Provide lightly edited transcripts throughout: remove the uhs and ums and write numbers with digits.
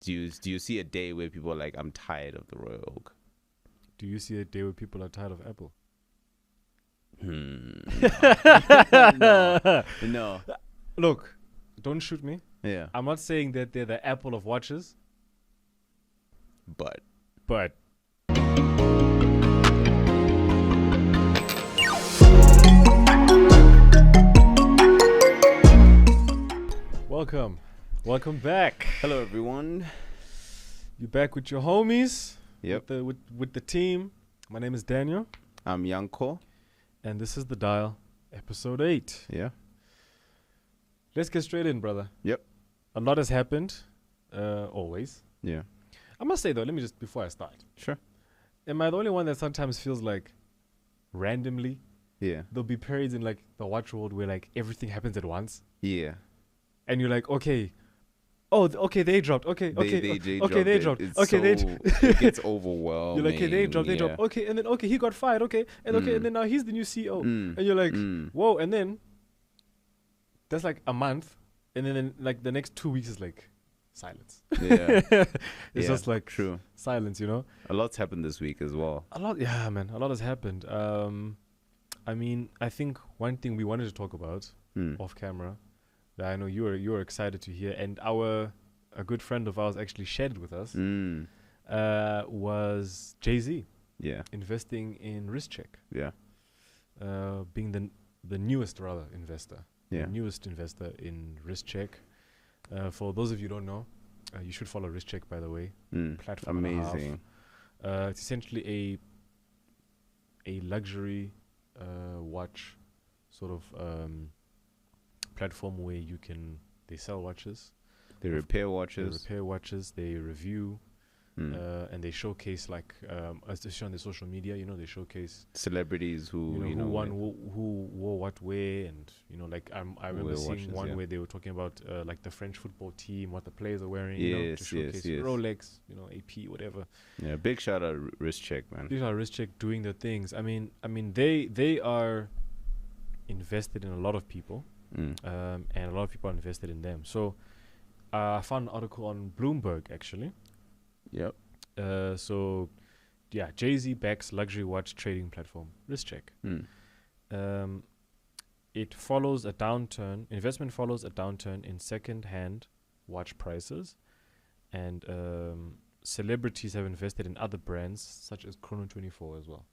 Do you see a day where people are like, I'm tired of the Royal Oak? Do you see a day where people are tired of Apple? No. Look, don't shoot me. Yeah. I'm not saying that they're the Apple of watches, But welcome back. hello, everyone. You're back with your homies. Yep. With the team. My name is Daniel, I'm Yanko. and this is The Dial, episode 8. Yeah. Let's get straight in, brother. Yep. A lot has happened, always. Yeah. I must say, though, let me just, before I start. Sure. Am I the only one that sometimes feels like randomly Yeah. there'll be periods in, like, the watch world where, like, everything happens at once? Yeah. And you're like, okay. Oh, okay, they dropped. Okay, okay, they dropped. It gets overwhelming. You're like, okay, they dropped. Yeah. Okay, and then, okay, he got fired. Okay, and okay, and then now he's the new CEO. And you're like, whoa. And then that's like a month. And then, like, the next 2 weeks is like silence. Yeah. It's just like true. silence, you know? A lot's happened this week as well. A lot, yeah, man. A lot has happened. I mean, I think one thing we wanted to talk about off camera, that I know you were excited to hear, and a good friend of ours actually shared it with us, was Jay-Z Yeah. investing in WristCheck, Yeah. being the newest investor, Yeah. the newest investor in WristCheck. For those of you who don't know, you should follow WristCheck, by the way. Platform and a half. Amazing. It's essentially a luxury watch sort of platform where they sell watches, They repair watches. they review, and they showcase, like, as they show on their social media, you know, they showcase Celebrities who who wore what where, and, you know, like, I remember seeing watches, one yeah. where they were talking about like the French football team, what the players are wearing, you know, to showcase yes. Rolex, you know, AP, whatever. Yeah, big shout out WristCheck, man. These are WristCheck doing their things. I mean, they are invested in a lot of people. And a lot of people are invested in them. So I found an article on Bloomberg, actually. Yep. So, yeah, Jay-Z backs luxury watch trading platform WristCheck. Investment follows a downturn in second-hand watch prices, and celebrities have invested in other brands such as Chrono24 as well.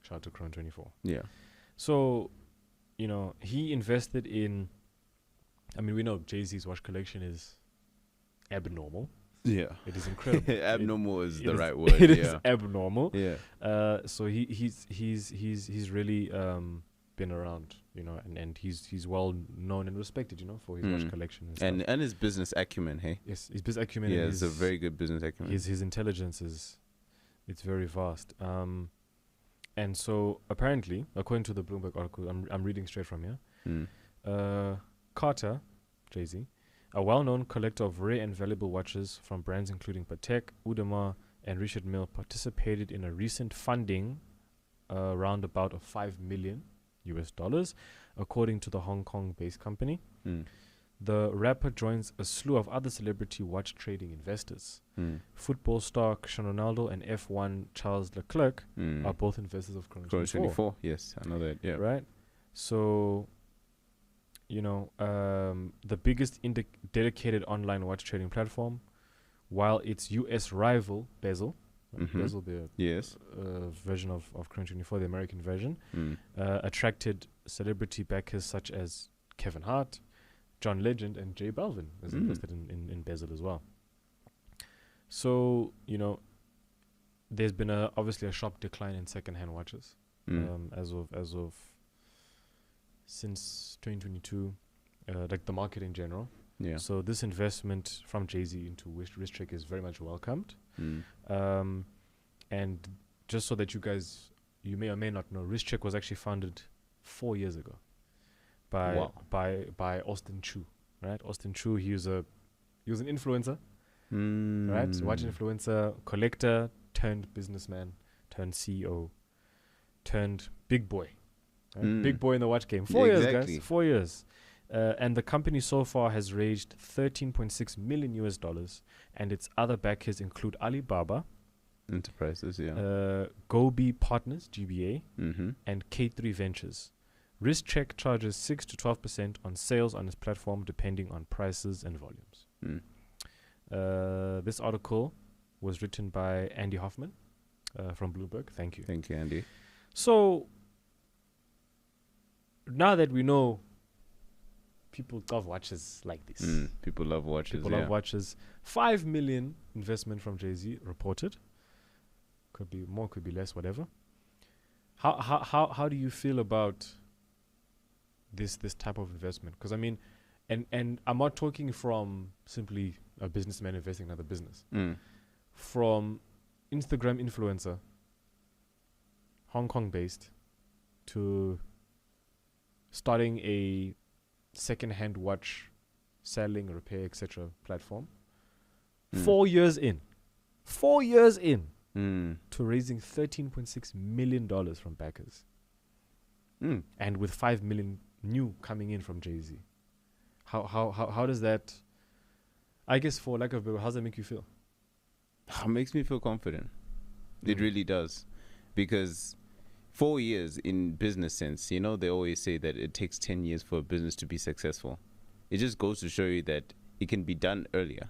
Shout out to Chrono24. Yeah. So, you know, he invested in, I mean, we know Jay-Z's watch collection is abnormal. Yeah. It is incredible. Abnormal is the right word. It is abnormal. Yeah. So he's really been around, you know, and he's well known and respected, you know, for his watch collection and his business acumen, hey? Yes, his business acumen. Yeah, it's a very good business acumen. His intelligence it's very vast. And so, apparently, according to the Bloomberg article, I'm reading straight from here, Carter, Jay-Z, a well-known collector of rare and valuable watches from brands including Patek, Audemars, and Richard Mille, participated in a recent funding round about of $5 million, according to the Hong Kong-based company. The rapper joins a slew of other celebrity watch trading investors. Football star Cristiano Ronaldo and F1 Charles Leclerc are both investors of Chrono24. Yes, I know that. Yeah. Right? So, you know, the biggest dedicated online watch trading platform, while its US rival, Bezel, Bezel, the version of Chrono24, the American version, attracted celebrity backers such as Kevin Hart, John Legend, and J Balvin is invested in Bezel as well. So, you know, there's been obviously a sharp decline in second-hand watches as of since 2022, like the market in general. Yeah. So this investment from Jay-Z into WristCheck is very much welcomed. And just so that you may or may not know, WristCheck was actually founded 4 years ago by Austin Chu, right? Austin Chu, he was an influencer, right? Watch influencer, collector, turned businessman, turned CEO, turned big boy. Right? Big boy in the watch game. 4 years, exactly. guys. 4 years. And the company so far has raised $13.6 million US, and its other backers include Alibaba, Enterprises, yeah. Gobi Partners (GBA), Mm-hmm. and K3 Ventures. RiskCheck charges 6 to 12% on sales on its platform, depending on prices and volumes. This article was written by Andy Hoffman from Bloomberg. Thank you. Thank you, Andy. So now that we know people love watches like this, People love watches. people love watches. 5 million investment from Jay-Z reported. Could be more, could be less, whatever. How do you feel about this type of investment? Because I mean, and I'm not talking from simply a businessman investing in another business. From Instagram influencer, Hong Kong based, to starting a second-hand watch selling, repair, etc. platform. 4 years in, to raising $13.6 million from backers, and with 5 million new coming in from Jay-Z. How does that? I guess, for lack of a better, how does that make you feel? It makes me feel confident. It really does, because 4 years in business sense, you know, they always say that it takes 10 years for a business to be successful. It just goes to show you that it can be done earlier.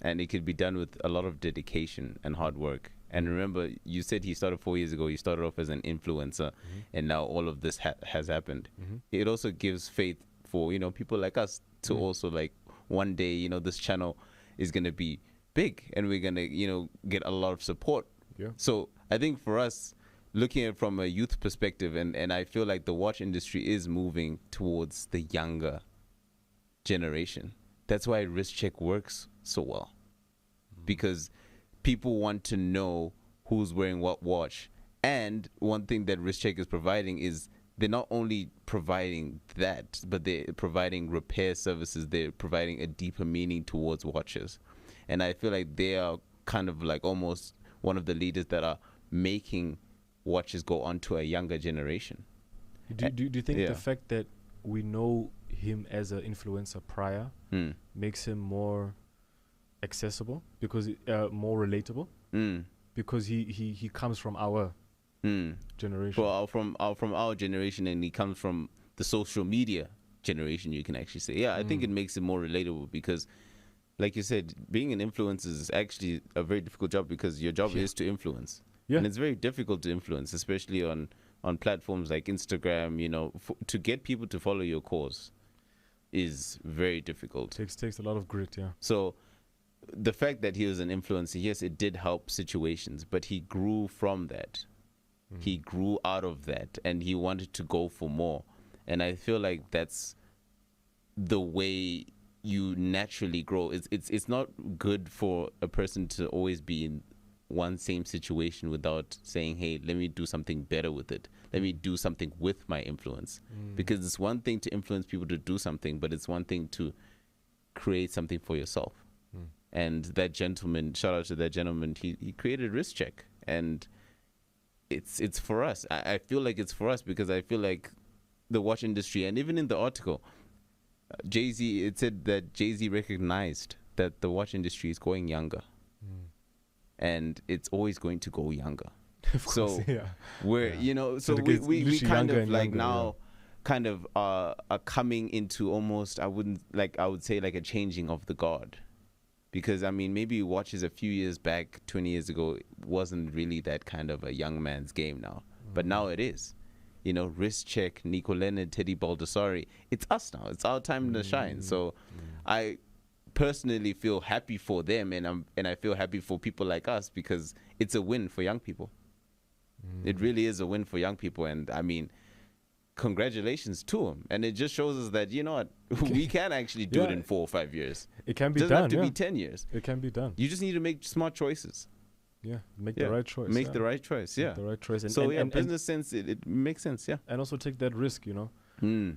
And it could be done with a lot of dedication and hard work. And remember, you said he started 4 years ago. He started off as an influencer, and now all of this has happened. It also gives faith for, you know, people like us to also, like, one day, you know, this channel is going to be big and we're going to, you know, get a lot of support. Yeah. So I think for us, looking at it from a youth perspective, and I feel like the watch industry is moving towards the younger generation. That's why RiskCheck works so well, because people want to know who's wearing what watch. And one thing that RiskCheck is providing is they're not only providing that, but they're providing repair services. They're providing a deeper meaning towards watches. And I feel like they are kind of like almost one of the leaders that are making watches go on to a younger generation. Do you think the fact that we know him as an influencer prior makes him more accessible, because more relatable, because he comes from our generation? Well, from our generation, and he comes from the social media generation, you can actually say. I think it makes it more relatable, because like you said, being an influencer is actually a very difficult job, because your job is to influence. And it's very difficult to influence, especially on platforms like Instagram. You know, to get people to follow your cause is very difficult. Takes a lot of grit, yeah. So the fact that he was an influencer, yes, it did help situations, but he grew from that. He grew out of that, and he wanted to go for more. And I feel like that's the way you naturally grow. It's not good for a person to always be in one same situation without saying, hey, let me do something better with it. Let me do something with my influence. Because it's one thing to influence people to do something, but it's one thing to create something for yourself. And that gentleman, shout out to that gentleman, he created RiskCheck, and it's for us. I feel like it's for us, because I feel like the watch industry, and even in the article, Jay-Z, it said that Jay-Z recognized that the watch industry is going younger, and it's always going to go younger. Of course, we're you know, so we kind of like now kind of are coming into almost, I would say like a changing of the guard. Because, I mean, maybe watches a few years back, 20 years ago, wasn't really that kind of a young man's game now. But now it is. You know, RiskCheck, Nico Leonard, Teddy Baldessari, it's us now. It's our time to shine. So I personally feel happy for them, and I feel happy for people like us, because it's a win for young people. It really is a win for young people. And, I mean, congratulations to him. And it just shows us that, you know what, we can actually do it in 4 or 5 years. It can be done. It doesn't have to be 10 years. It can be done. You just need to make smart choices. Make the right choice. Make the right choice, Make the right choice. And business sense, it makes sense, And also take that risk, you know.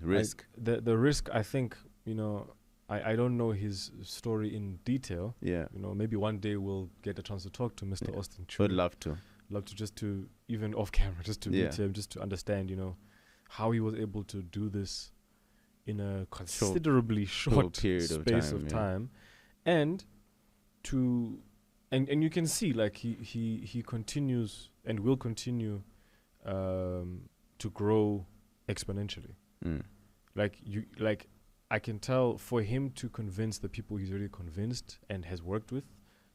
Risk. The risk, I think, you know, I don't know his story in detail. You know, maybe one day we'll get a chance to talk to Mr. Austin Chu. Would love to. Just to, even off camera, just to meet him, just to understand, you know, how he was able to do this in a considerably short period space of of time, time, and to and you can see like he continues and will continue to grow exponentially. Like I can tell for him to convince the people he's already convinced and has worked with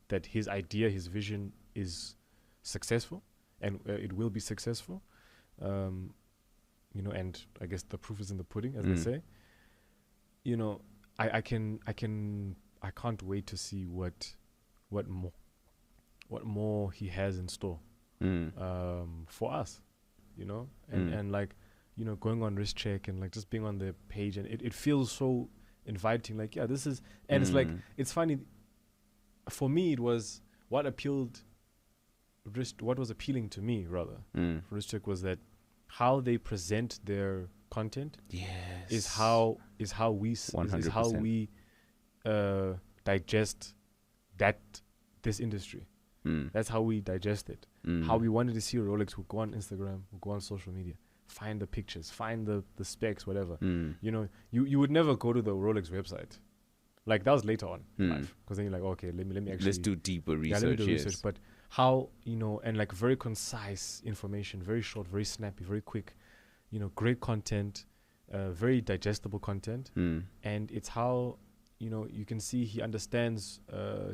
that his idea, his vision is successful and it will be successful. And I guess the proof is in the pudding, as they say. I can't wait to see what more he has in store for us, and like, going on Risk Check and like just being on the page, and it feels so inviting. Like, yeah, this is, and it's like, it's funny. For me, it was what was appealing to me rather for Risk Check was that how they present their content is how we digest this industry. That's how we digest it. How we wanted to see a Rolex, would go on Instagram, would go on social media, find the pictures, find the specs, whatever. You would never go to the Rolex website. Like, that was later on in life, because then you're like, okay, let me actually, let's do deeper research. Let me do research. But how, and like very concise information, very short, very snappy, very quick, great content, very digestible content, and it's how you can see he understands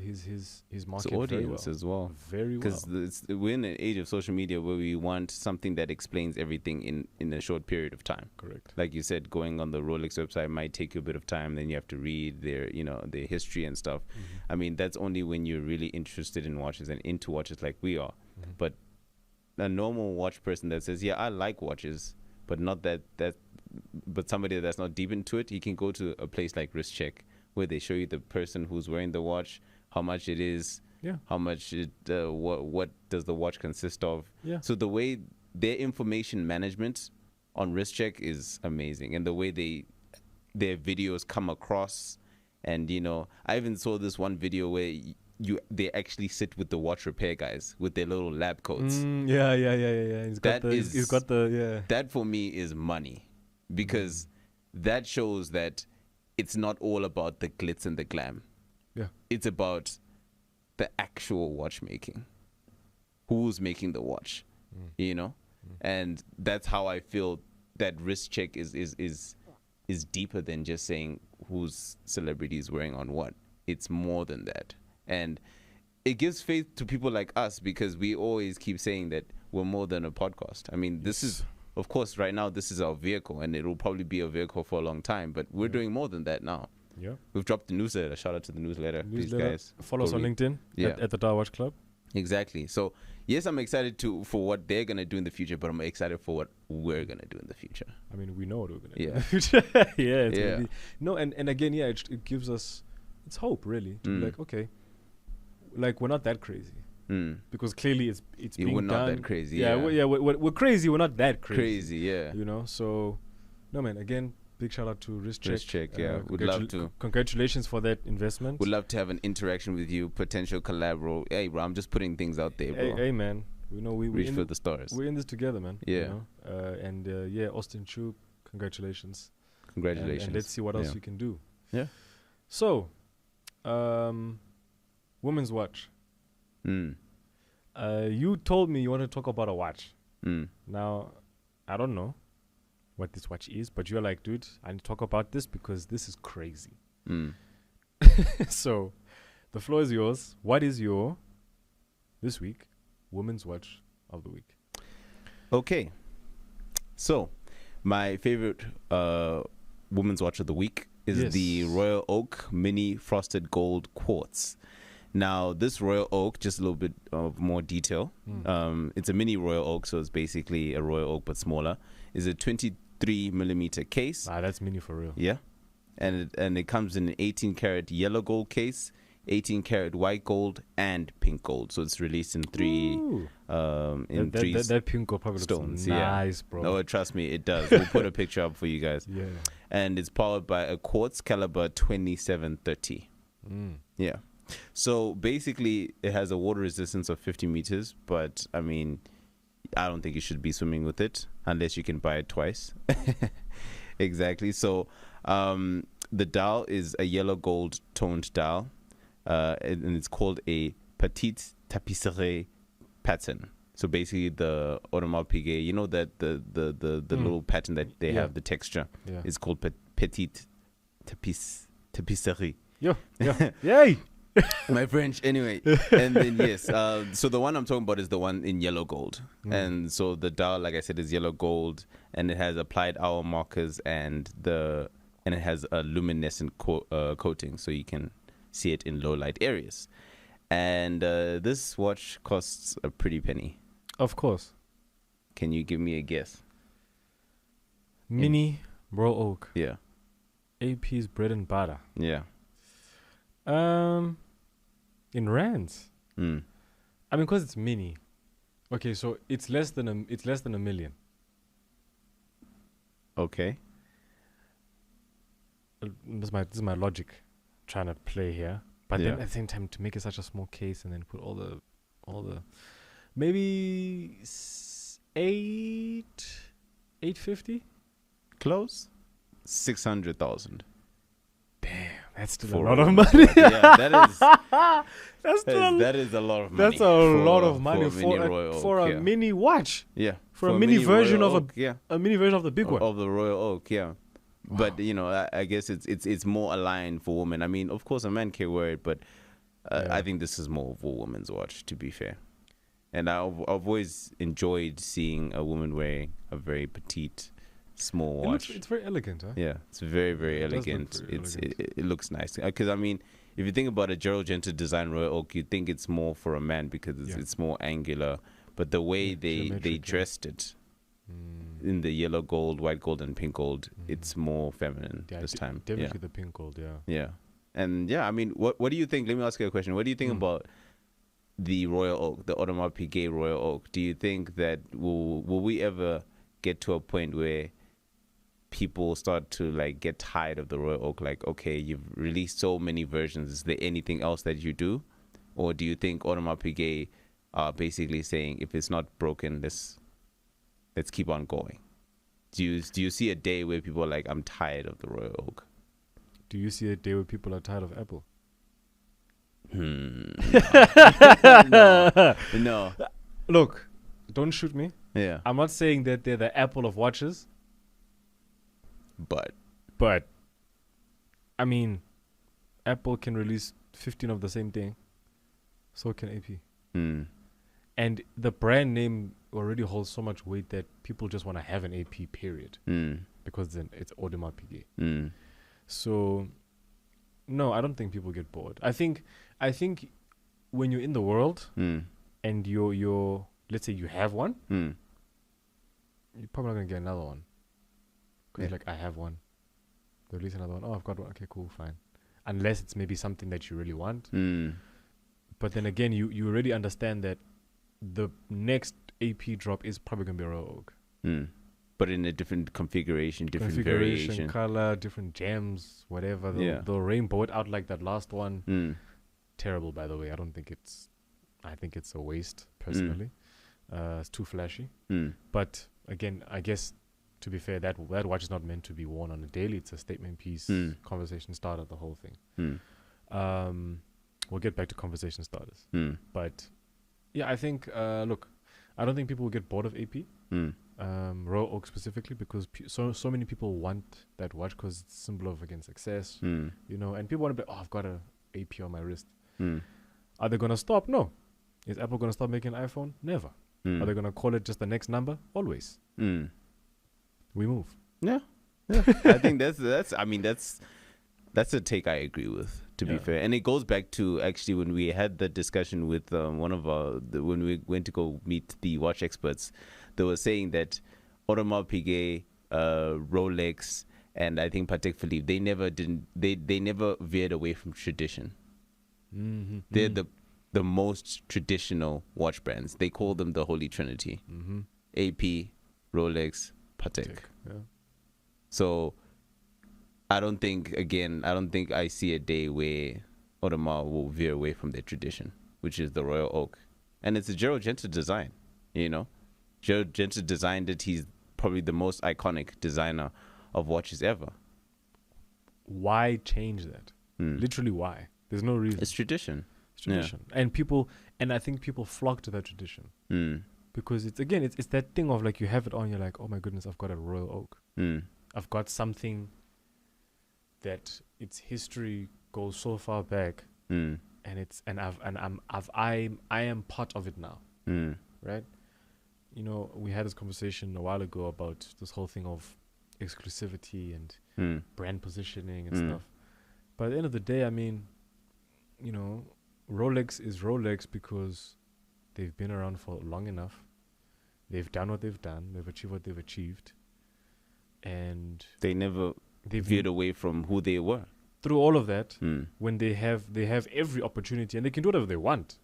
his market, audience very well. As well, very well, because we're in an age of social media where we want something that explains everything in a short period of time. Correct. Like you said, going on the Rolex website might take you a bit of time. Then you have to read their history and stuff. I mean, that's only when you're really interested in watches and into watches like we are. But a normal watch person that says, yeah, I like watches, but not that but somebody that's not deep into it, he can go to a place like Risk Check, where they show you the person who's wearing the watch, how much it is, how much what does the watch consist of. So the way their information management on Risk Check is amazing, and the way their videos come across. And I even saw this one video where they actually sit with the watch repair guys with their little lab coats. That for me is money, because that shows that it's not all about the glitz and the glam. It's about the actual watchmaking. Who's making the watch, and that's how I feel that Risk Check is deeper than just saying whose celebrity is wearing on what. It's more than that, and it gives faith to people like us, because we always keep saying that we're more than a podcast. I mean, this is, of course, right now this is our vehicle, and it will probably be a vehicle for a long time, but we're doing more than that now. We've dropped the newsletter. Shout out to the newsletter. Please, guys, follow us on LinkedIn at the Dar Watch Club. Exactly. So yes, I'm excited for what they're gonna do in the future, but I'm excited for what we're gonna do in the future. I mean, we know what we're gonna do in the future. Gonna be, no, and again, it gives us, it's hope, really, to be like, okay, like, we're not that crazy. Because clearly it's being we're done. not that crazy. We're crazy. We're not that crazy. Crazy. So no, man, again, big shout out to Risk Check. Risk Check, would love to. Congratulations for that investment. Would love to have an interaction with you, potential collab. Hey, bro, I'm just putting things out there, bro. Hey, man. We reach for the stars. We're in this together, man. Austin Chu, congratulations. Congratulations. And let's see what else we can do. Yeah. So, women's watch. You told me you want to talk about a watch. Now, I don't know what this watch is, but you're like, dude, I need to talk about this because this is crazy. So the floor is yours. What is your, this week, women's watch of the week? Okay, so my favorite women's watch of the week is the Royal Oak Mini Frosted Gold Quartz. Now, this Royal Oak, just a little bit of more detail. It's a mini Royal Oak, so it's basically a Royal Oak but smaller. Is a 23mm case. That's mini for real. Yeah, and it comes in an 18-karat yellow gold case, 18-karat white gold, and pink gold. So it's released in three that pink gold probably stones. Looks nice, bro. No, trust me, it does. We'll put a picture up for you guys. Yeah, and it's powered by a quartz caliber 2730. Yeah. So basically, it has a water resistance of 50 meters, but I mean, I don't think you should be swimming with it unless you can buy it twice. Exactly. So The dial is a yellow gold toned dial, and it's called a petite tapisserie pattern. So basically, the Audemars Piguet, you know that the little pattern that they have, the texture, is called petite tapisserie. Yeah. Yay! My French, anyway. And then yes, so the one I'm talking about is the one in yellow gold, and so the dial, like I said, is yellow gold, and it has applied hour markers, and it has a luminescent coating, so you can see it in low light areas. And this watch costs a pretty penny. Of course. Can you give me a guess? Mini Royal Oak. Yeah. AP's bread and butter. Yeah. In rands. I mean, because it's mini. Okay, so it's less than a million. Okay. This is my logic, trying to play here. But then at the same time, to make it such a small case and then put all the maybe 850. Close. 600,000. Damn, that's still For a lot of money. Yeah, that is. that is a lot of money. That's a lot of money for a yeah. mini watch. Yeah. For a mini version Royal of Oak, yeah. a mini version of the big one. Of the Royal Oak, yeah. Wow. But you know, I guess it's more aligned for women. I mean, of course, a man can wear it, but I think this is more of a woman's watch, to be fair. And I've always enjoyed seeing a woman wearing a very petite, small watch. It's very elegant, huh? Yeah, it's very, very elegant. It looks nice. Because I mean, if you think about a Gerald Genter design Royal Oak, you think it's more for a man because it's more angular. But the way they dressed it in the yellow gold, white gold, and pink gold, it's more feminine this time. Definitely the pink gold, yeah. Yeah. And I mean, what do you think? Let me ask you a question. What do you think about the Royal Oak, the Audemars Piguet Royal Oak? Do you think that will we ever get to a point where people start to like get tired of the Royal Oak? Like, okay, you've released so many versions. Is there anything else that you do? Or do you think Audemars Piguet are basically saying, if it's not broken, let's keep on going? Do you see a day where people are like, I'm tired of the Royal Oak? Do you see a day where people are tired of Apple? No. Look, don't shoot me. Yeah. I'm not saying that they're the Apple of watches. But I mean, Apple can release 15 of the same thing. So can AP. And the brand name already holds so much weight that people just want to have an AP, period. Because then it's Audemars Piguet. So, no, I don't think people get bored. I think when you're in the world and you're let's say you have one, you're probably not going to get another one. Because you're like, I have one. They release another one. Oh, I've got one. Okay, cool, fine. Unless it's maybe something that you really want. But then again, you already understand that the next AP drop is probably going to be a Royal Oak. But in a different configuration, different variation. Color, different gems, whatever. They'll rainbow it out like that last one. Terrible, by the way. I think it's a waste, personally. It's too flashy. But again, I guess, to be fair, that watch is not meant to be worn on a daily. It's a statement piece, conversation starter, the whole thing. We'll get back to conversation starters. But yeah, I think, look, I don't think people will get bored of AP. Royal Oak specifically, because so many people want that watch because it's a symbol of, again, success. You know, and people want to be, I've got a AP on my wrist. Are they going to stop? No. Is Apple going to stop making an iPhone? Never. Are they going to call it just the next number? Always. We move. Yeah. I think that's a take I agree with, to be fair. And it goes back to actually when we had the discussion with when we went to go meet the watch experts, they were saying that Audemars Piguet, Rolex, and I think Patek Philippe, they never veered away from tradition. They're the most traditional watch brands. They call them the Holy Trinity. AP, Rolex, Patek. So I don't think I see a day where Audemars will veer away from their tradition, which is the Royal Oak. And it's a Gerald Genter design, you know. Gerald Genter designed it. He's probably the most iconic designer of watches ever. why change that? Literally, why? There's no reason. It's tradition. It's tradition, and I think people flock to that tradition because it's that thing of like you have it on, you're like, oh my goodness, I've got a Royal Oak. I've got something that its history goes so far back, and I am part of it now, right? You know, we had this conversation a while ago about this whole thing of exclusivity and brand positioning and stuff. But at the end of the day, I mean, you know, Rolex is Rolex because they've been around for long enough. They've done what they've done. They've achieved what they've achieved. And they never veered away from who they were. Through all of that, when they have every opportunity and they can do whatever they want.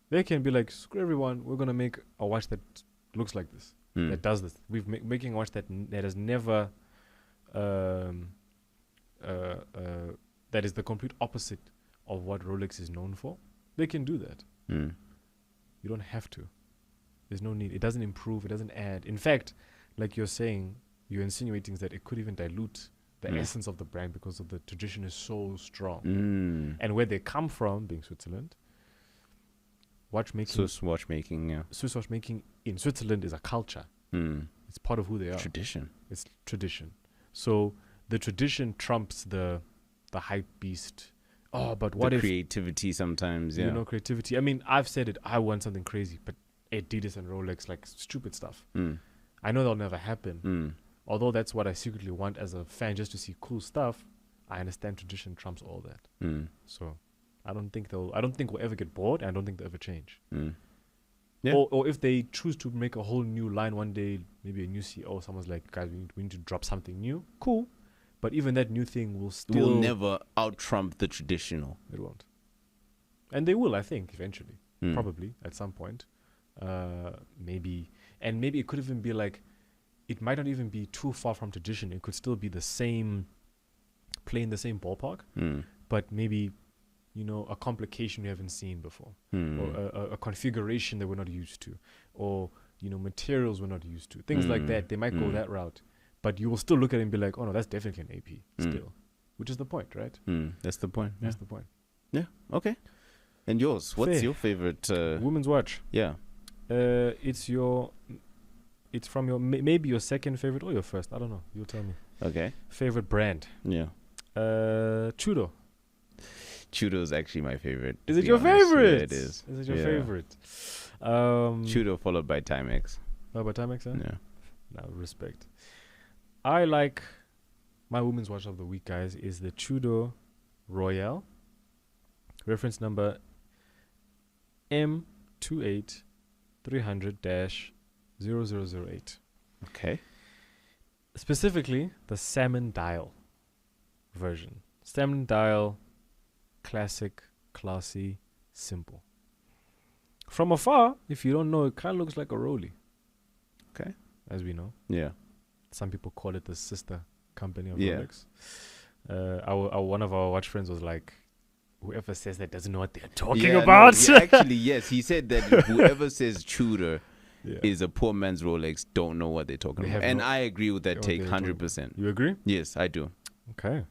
They can be like, screw everyone, we're going to make a watch that looks like this, that does this. We're making a watch that has never, that is the complete opposite of what Rolex is known for. They can do that. You don't have to. There's no need. It doesn't improve. It doesn't add. In fact, like you're saying, you're insinuating that it could even dilute the essence of the brand because of the tradition is so strong. And where they come from, being Switzerland, Swiss watchmaking in Switzerland is a culture. It's part of who they are. Tradition. It's tradition. So the tradition trumps the hype beast. Oh, but what if creativity sometimes? Yeah, you know, creativity. I mean, I've said it. I want something crazy, but Adidas and Rolex, like stupid stuff. I know that'll never happen. Although that's what I secretly want as a fan, just to see cool stuff. I understand tradition trumps all that. So I don't think we'll ever get bored, and I don't think they'll ever change. Yeah. Or if they choose to make a whole new line one day, maybe a new CEO, someone's like, guys, we need to drop something new. Cool. But even that new thing will never out-trump the traditional. It won't. And they will, I think, eventually. Probably, at some point. Maybe. And maybe it could even be like, it might not even be too far from tradition. It could still be the same, play in the same ballpark. But maybe, you know, a complication we haven't seen before. Or a configuration that we're not used to. Or, you know, materials we're not used to. Things like that. They might go that route. But you will still look at it and be like, oh no, that's definitely an AP still. Which is the point, right? That's the point. That's the point. Yeah, okay. And yours? What's your favorite? Women's watch. Yeah. It's from your, maybe your second favorite or your first. I don't know. You'll tell me. Okay. Favorite brand. Yeah. Tudor. Tudor is actually my favorite. Is it your favorite? Yeah, it is. Is it your favorite? Tudor followed by Timex. Oh, by Timex, huh? Yeah. Now, respect. I like my women's watch of the week, guys, is the Tudor Royale. Reference number M28300-0008. Okay. Specifically, the salmon dial version. Salmon dial, classic, classy, simple. From afar, if you don't know, it kind of looks like a Rollie. Okay. As we know. Yeah. Some people call it the sister company of Rolex. One of our watch friends was like, whoever says that doesn't know what they're talking about. No, actually, yes. He said that whoever says Tudor is a poor man's Rolex don't know what they're talking about. And I agree with that take 100%. You agree? Yes, I do. Okay.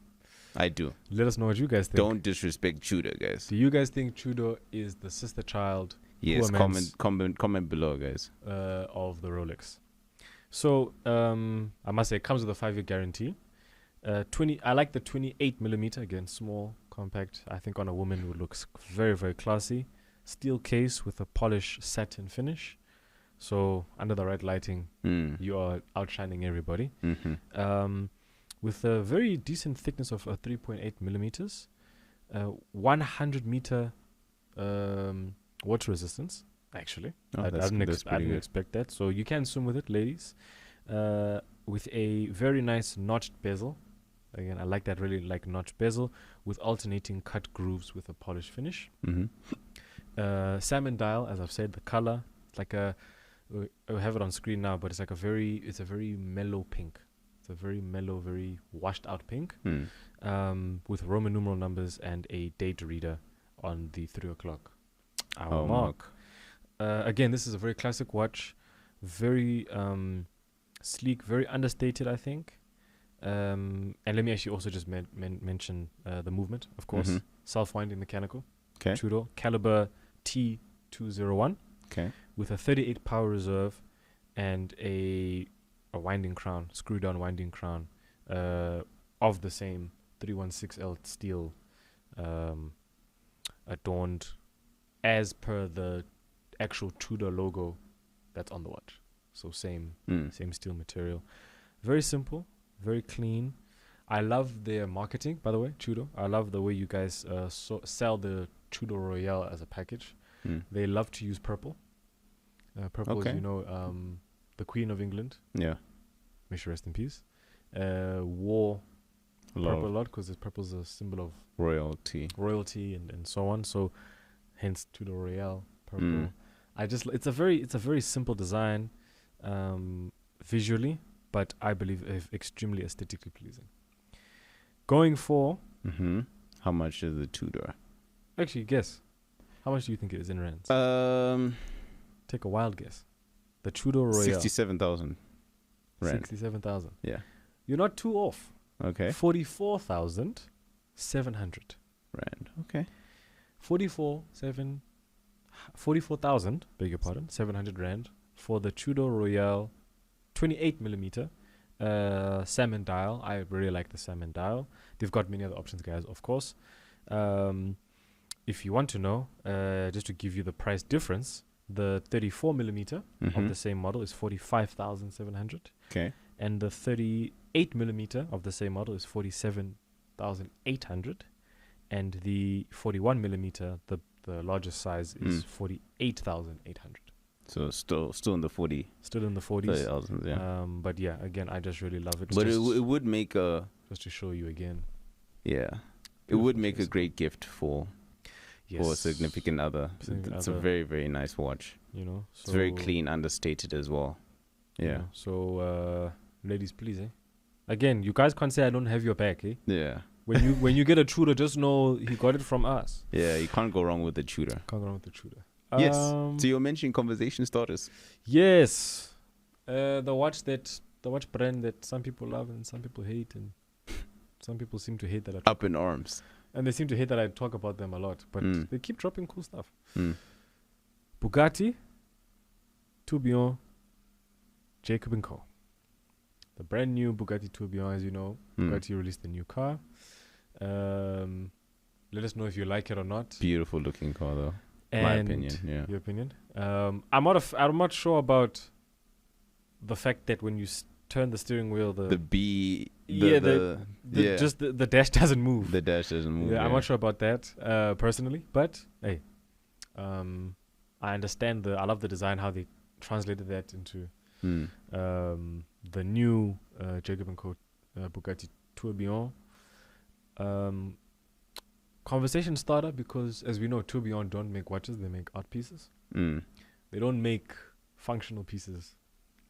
I do. Let us know what you guys think. Don't disrespect Tudor, guys. Do you guys think Tudor is the sister child? Yes, comment below, guys. Of the Rolex. So, I must say, it comes with a 5-year guarantee. I like the 28 millimeter, again, small, compact. I think on a woman would look very, very classy. Steel case with a polished satin finish. So, under the right lighting, you are outshining everybody. With a very decent thickness of 3.8 millimeters. 100 meter water resistance. Actually, I didn't expect that. So you can swim with it, ladies. With a very nice notched bezel. Again, I like that, really like notched bezel with alternating cut grooves with a polished finish. Salmon dial, as I've said, the color. It's like I have it on screen now, but it's like a very mellow pink. It's a very mellow, very washed out pink. With Roman numeral numbers and a date reader on the 3 o'clock hour mark. Again, this is a very classic watch, very sleek, very understated, I think. And let me actually also just mention the movement, of course. Mhm. Self-winding mechanical. Okay. Two-door. Caliber T201. Okay. With a 38 power reserve and a winding crown, screw-down winding crown of the same 316L steel, adorned as per the actual Tudor logo that's on the watch. So same steel material. Very simple, very clean. I love their marketing, by the way, Tudor. I love the way you guys sell the Tudor Royale as a package. They love to use purple. Purple, Okay. as you know, the Queen of England, Yeah. may she rest in peace, wore A lot purple a of lot because purple is a symbol of royalty. royalty and so on. So, hence Tudor Royale purple. Mm. It's a very simple design, visually, but I believe extremely aesthetically pleasing. Going for Mm-hmm. How much is the Tudor? actually guess, how much do you think it is in rands? Take a wild guess. The Tudor Royale 67,000 rand. 67,000. Yeah. You're not too off. Okay. 44,700. Rand. Okay. 44,000, beg your pardon, 700 rand for the Tudor Royale 28 millimeter salmon dial. I really like the salmon dial. They've got many other options, guys, of course. If you want to know, just to give you the price difference, the 34 millimeter of the same model is 45,700. Okay. And the 38 millimeter of the same model is 47,800. And the 41 millimeter, the largest size, is 48,800. So still in the 40. Still in the 40s. 30,000, yeah. But yeah, again, I just really love it. But just, it would make a just to show you again. yeah. It Beautiful would make a choice. great gift for a significant other. Significant It's other. a very, very nice watch. You know, so It's very clean, understated as well. you Yeah. know, so ladies, please, Again, you guys can't say I don't have your back, Yeah. When you get a Tudor, just know he got it from us. Yeah, you can't go wrong with the Tudor. Can't go wrong with the Tudor. Yes. So you're mentioning conversation starters. Yes, the watch brand that some people love and some people hate, and some people seem to hate that I talk, Up in arms. and they seem to hate that I talk about them a lot. But Mm. they keep dropping cool stuff. Mm. Bugatti Tourbillon Jacob Co. The brand new Bugatti Tourbillon, as you know, Bugatti released a new car. Let us know if you like it or not. Beautiful looking car though. And My opinion. Yeah. Your opinion? I'm not sure about the fact that when you turn the steering wheel, the dash doesn't move. The dash doesn't move. I'm not sure about that personally, but hey, I understand I love the design, how they translated that into the new Jacob Co Bugatti Tourbillon. Conversation starter, because as we know, Tourbillon don't make watches, they make art pieces. They don't make functional pieces.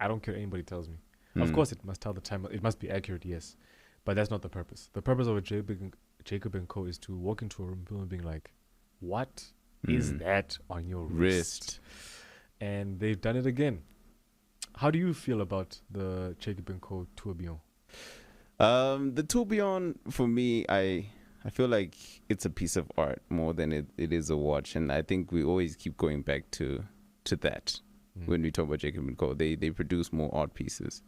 I don't care what anybody tells me. Of course, it must tell the time. It must be accurate, yes. But that's not the purpose. The purpose of a Jacob Co is to walk into a room, people being like, what is that on your wrist? And they've done it again. How do you feel about the Jacob Co Tourbillon? The Tourbillon, for me, I feel like it's a piece of art more than it is a watch. And I think we always keep going back to that when we talk about Jacob Co. They produce more art pieces.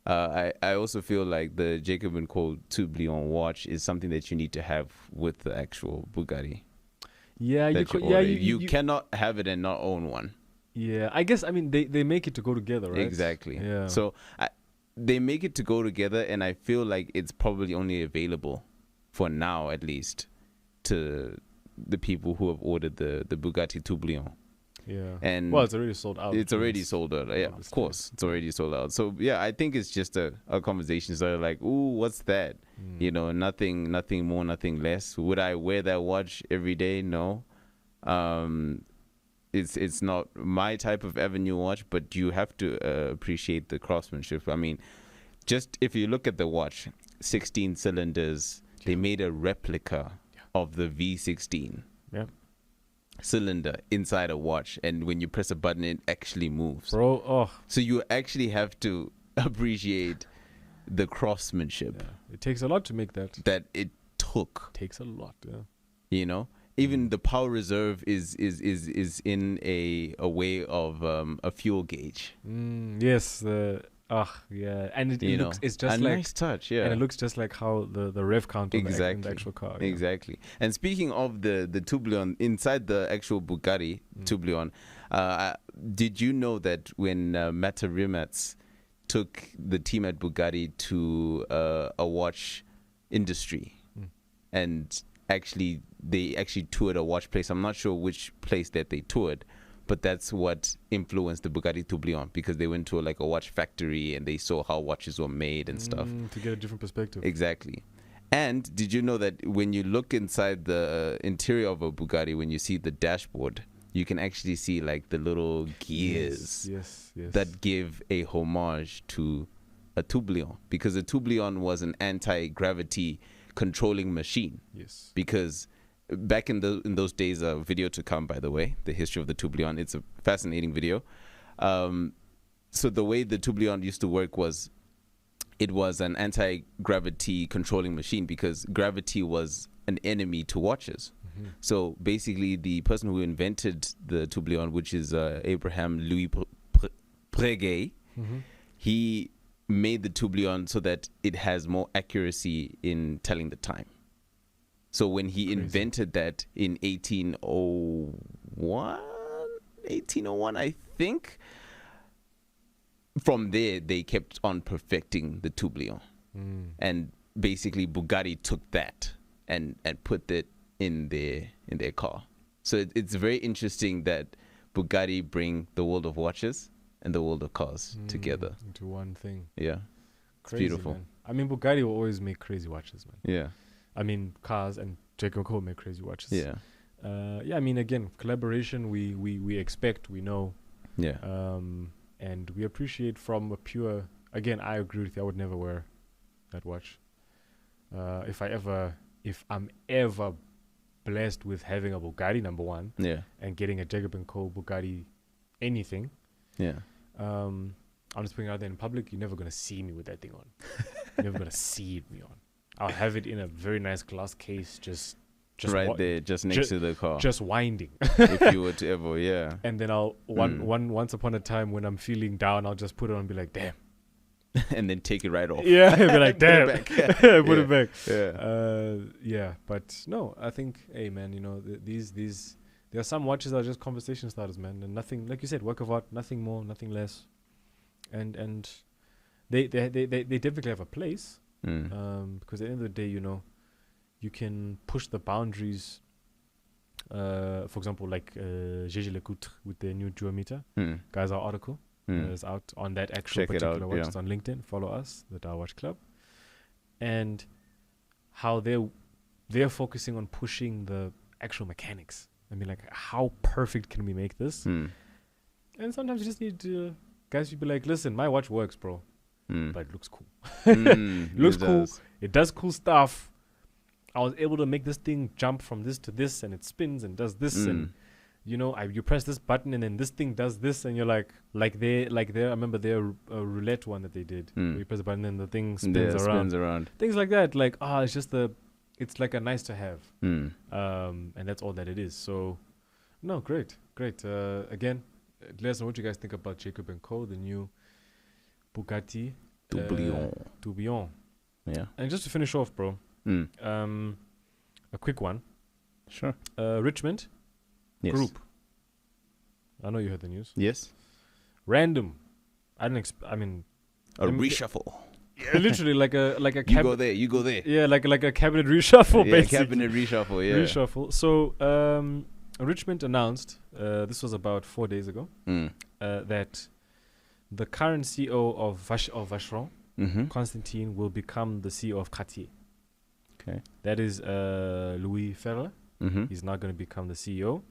I also feel like the Jacob Co Tourbillon watch is something that you need to have with the actual Bugatti. Yeah, you cannot have it and not own one. Yeah, I guess, I mean, they make it to go together, right? Exactly. Yeah. So they make it to go together, and I feel like it's probably only available for now, at least, to the people who have ordered the Bugatti Tourbillion. Yeah. And well, it's already sold out. It's already sold out. Yeah, of course, it's already sold out. So yeah, I think it's just a conversation. So like, ooh, what's that? You know, nothing more, nothing less. Would I wear that watch every day? No. It's not my type of avenue watch, but you have to appreciate the craftsmanship. I mean, just if you look at the watch, 16 cylinders. They made a replica of the V16 cylinder inside a watch, and when you press a button, it actually moves. Bro, so you actually have to appreciate the craftsmanship It takes a lot to make that. that it took. Takes a lot. Yeah. You know, even the power reserve is in a way of a fuel gauge. Yes. Yeah. And it looks. It's just a like nice touch. Yeah. And it looks just like how the rev count on Exactly. the actual car. Yeah. Exactly. And speaking of the Tourbillon, inside the actual Bugatti Tourbillon, did you know that when Mata Rimac took the team at Bugatti to a watch industry, and they actually toured a watch place. I'm not sure which place that they toured, but that's what influenced the Bugatti Tourbillon, because they went to a watch factory and they saw how watches were made and stuff. To get a different perspective. Exactly. And did you know that when you look inside the interior of a Bugatti, when you see the dashboard, you can actually see the little gears Yes. that give a homage to a tourbillon, because a tourbillon was an anti-gravity controlling machine. Yes. Because back in those days, a video to come, by the way, the history of the tourbillon. It's a fascinating video. So the way the tourbillon used to work was, it was an anti-gravity controlling machine, because gravity was an enemy to watches. So basically, the person who invented the tourbillon, which is Abraham Louis Breguet, he made the tourbillon so that it has more accuracy in telling the time. So when he invented that in 1801, I think, from there they kept on perfecting the tourbillon. And basically Bugatti took that and put it in their car. So it's very interesting that Bugatti bring the world of watches and the world of cars together into one thing. Yeah. Crazy, it's beautiful. Man. I mean, Bugatti will always make crazy watches, man. Yeah. I mean, cars, and Jacob Co make crazy watches. Yeah. I mean, again, collaboration, we expect, we know. Yeah. And we appreciate from a pure, again, I agree with you, I would never wear that watch. If I'm ever blessed with having a Bugatti, number one, and getting a Jacob Co Bugatti anything, I'm just putting it out there in public, you're never going to see me with that thing on. You're never going to see it me on. I'll have it in a very nice glass case, just right there, just next to the car. Just winding. If you were to ever, And then I'll, once upon a time when I'm feeling down, I'll just put it on and be like, damn. And then take it right off. Yeah, be like, damn. Put it back. Yeah. But no, I think, hey, man, these there are some watches that are just conversation starters, man, and nothing, like you said, work of art, nothing more, nothing less. And they definitely have a place, because at the end of the day, you can push the boundaries. For example, like Gégé Lecoutre with their new duometer. Guys, our article is out on that actual particular watch. It's on LinkedIn. Follow us, the Dow Watch Club, and how they're focusing on pushing the actual mechanics. I mean, like, how perfect can we make this? And sometimes you just need to, guys, you be like, listen, my watch works, bro, but it looks cool. Looks cool. It does cool stuff. I was able to make this thing jump from this to this, and it spins and does this, and you press this button, and then this thing does this, and you're like I remember their roulette one that they did. Where you press the button and the thing spins around. Things like that. Like, it's like a nice to have. And that's all that it is. So, no, great. Again, let us know what you guys think about Jacob Co, the new Bugatti Tourbillon. Yeah. And just to finish off, bro, a quick one. Sure. Richmond Group. I know you heard the news. Yes. Random. I mean, a reshuffle. Yeah, literally like a you go there. Yeah, like a cabinet reshuffle, basically. Cabinet reshuffle, yeah. Reshuffle. So, Richmond announced, this was about 4 days ago, that the current CEO of Vacheron, Constantine, will become the CEO of Cartier. Okay. That is Louis Ferrer. He's now going to become the CEO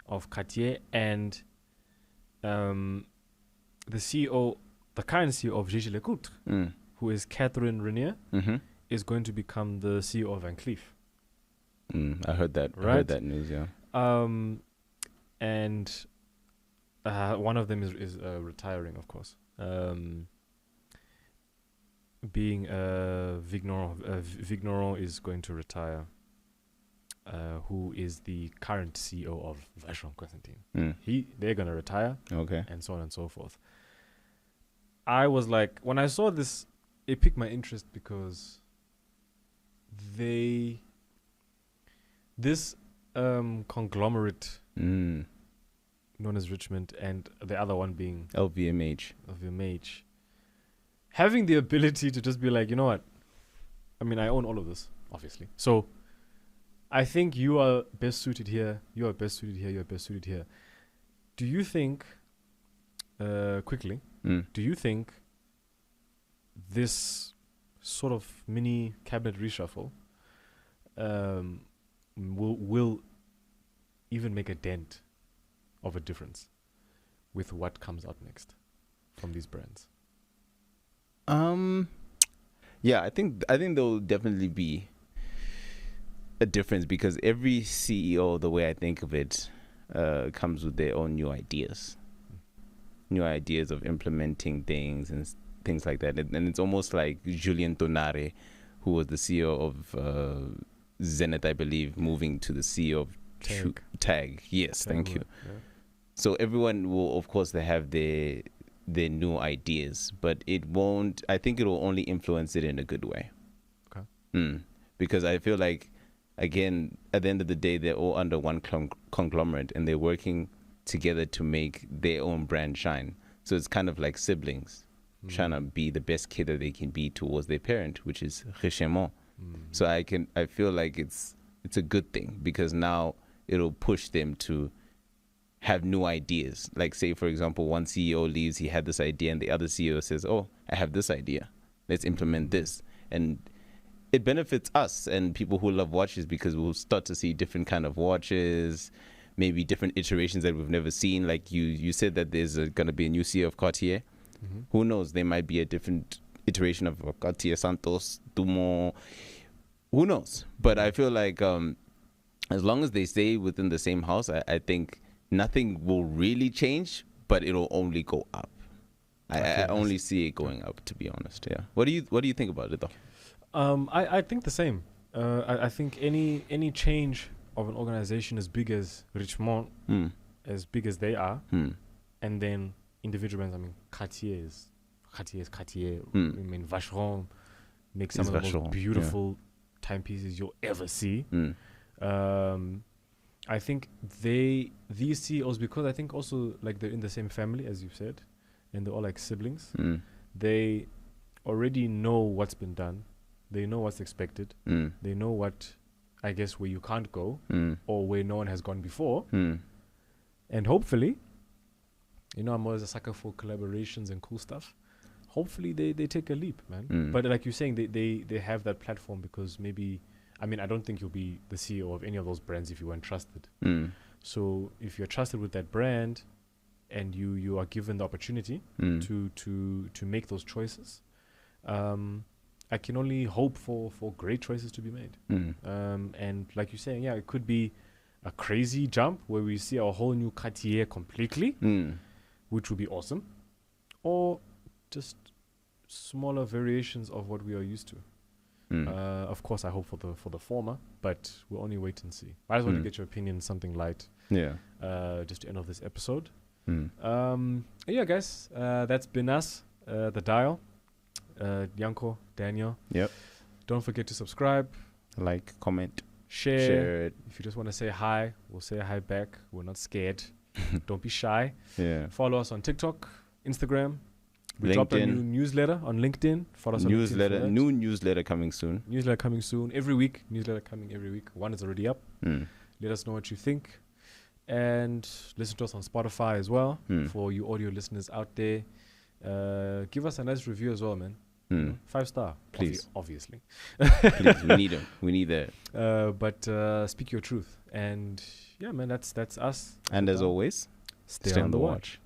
of Cartier, and the current CEO of Gégé Lecoutre, who is Catherine Renier, is going to become the CEO of Van Cleef. I heard that. Right? I heard that news, yeah. And one of them is retiring, of course. being Vigneron is going to retire. Who is the current CEO of Vacheron Constantin? They're gonna retire. Okay. And so on and so forth. I was like, when I saw this, it piqued my interest because this conglomerate known as Richmond and the other one being LVMH, having the ability to just be like, you know what? I mean, I own all of this, obviously. So I think you are best suited here. You are best suited here. You are best suited here. Do you think, quickly, do you think this sort of mini cabinet reshuffle will even make a dent of a difference with what comes out next from these brands? Yeah, I think there will definitely be a difference because every CEO, the way I think of it, comes with their own new ideas of implementing things and things like that. And it's almost like Julien Tonare, who was the CEO of Zenith, I believe, moving to the CEO of Tag. Yes, thank you. Yeah. So everyone will, of course, they have their new ideas, but I think it will only influence it in a good way. Okay. Because I feel like, again, at the end of the day, they're all under one conglomerate and they're working together to make their own brand shine. So it's kind of like siblings trying to be the best kid that they can be towards their parent, which is Richemont. So I feel like it's a good thing because now it'll push them to have new ideas. Like, say, for example, one CEO leaves, he had this idea, and the other CEO says, oh, I have this idea. Let's implement this. And it benefits us and people who love watches because we'll start to see different kind of watches, maybe different iterations that we've never seen. Like you said that there's going to be a new CEO of Cartier. Who knows? There might be a different iteration of Cartier Santos, Dumont. Who knows? But I feel like as long as they stay within the same house, I think nothing will really change, but it'll only go up. I only see it going up, to be honest. Yeah. What do you think about it, though? I think the same. I think any change of an organization as big as Richemont, as big as they are, and then individual brands. I mean, Cartier is Cartier. I mean, Vacheron makes some of the most beautiful timepieces you'll ever see. I think these CEOs, because I think also like they're in the same family, as you've said, and they're all like siblings, they already know what's been done. They know what's expected. They know what, I guess, where you can't go or where no one has gone before. And hopefully, I'm always a sucker for collaborations and cool stuff. Hopefully they take a leap, man. But like you're saying, they have that platform because maybe, I mean, I don't think you'll be the CEO of any of those brands if you weren't trusted. So if you're trusted with that brand and you are given the opportunity to make those choices, I can only hope for great choices to be made. And like you're saying, it could be a crazy jump where we see a whole new Cartier completely, which would be awesome, or just smaller variations of what we are used to. Of course, I hope for the former, but we'll only wait and see. I just want to get your opinion, something light. Just to end off this episode. Guys, that's been us, The Dial. Yanko, Daniel. Yep. Don't forget to subscribe, like, comment, share it. If you just want to say hi, we'll say hi back. We're not scared. Don't be shy. Follow us on TikTok, Instagram. We dropped a new newsletter on LinkedIn. Follow us on LinkedIn. New newsletter coming soon. Every week. Newsletter coming every week. One is already up. Let us know what you think. And listen to us on Spotify as well for you audio listeners out there. Give us a nice review as well, man. 5-star. Please. Obviously. Please, we need them. We need that. But speak your truth. And man, that's us. And as always, stay on the watch.